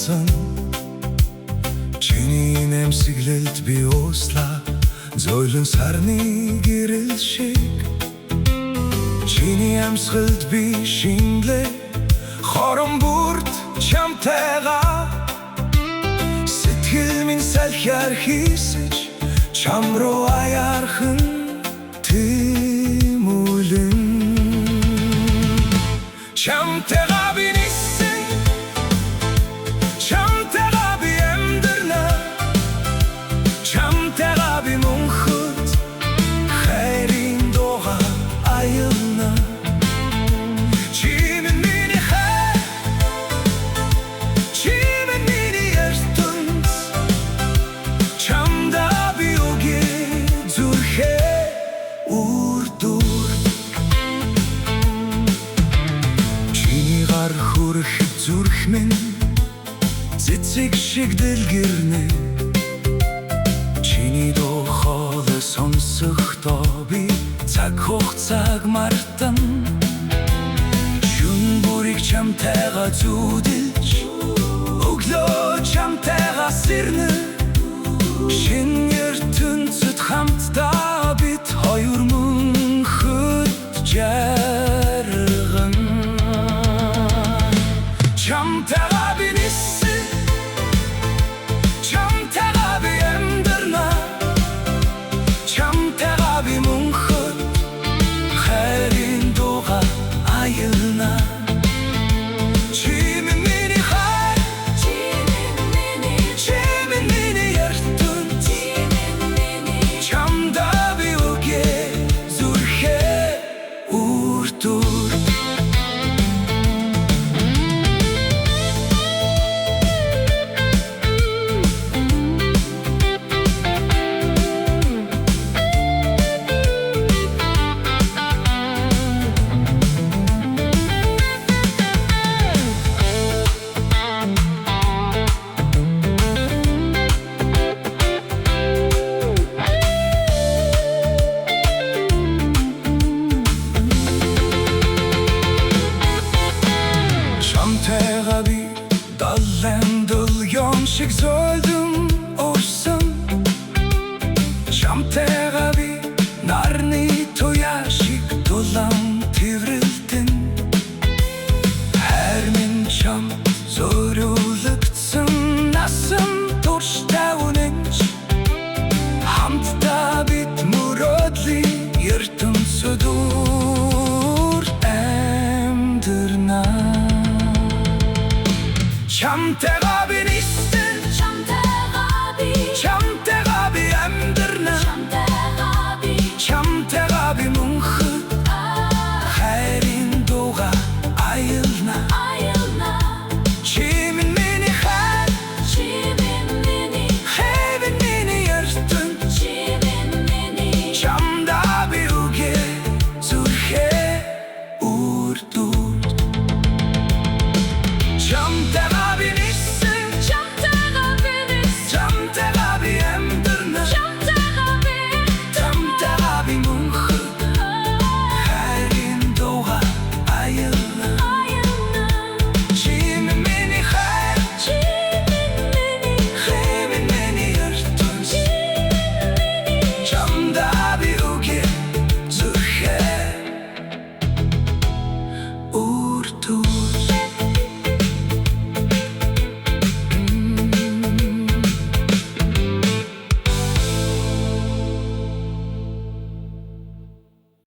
болсон чиний нэмсэглэлд би услаа зөөлөн сарны гэрэл шиг чиний амьсгалд би шинглээ хорон бүрт чамтайгаа сэтгэл минь салхиар хийсэж чам руу аяархан тэмүүлэн чамтайгаа би нисэн чамтайгаа би амьдрна чамтайгаа би мөнхөд хайрын дууга аялна чимэн миний хайр чимэн миний ертөнц чамдаа би үгүй зүрхээ үрдүр чиний гар хүрэх зүрх минь цэцэг шиг дэлгэрнэ чиний дуу хоолой сонсохдоо би цаг хугацааг мартан шүн бүрийг чамтайгаа зүудэлж өглөө чамтайгаа сэрнэ шинэ ертөнцөд хамтдаа бид хоёр мөнхөд жарган чамтайгаа би нисэн чамтайгаа би амьдрна чамтайгаа би мөнхөд хайрын дууга аялна чимэн миний хайр чимэн миний ертөнц чамдаа би үгүй зүрхээ үрдүр чамтайгаа би далайн дулгион шиг зөөлдөн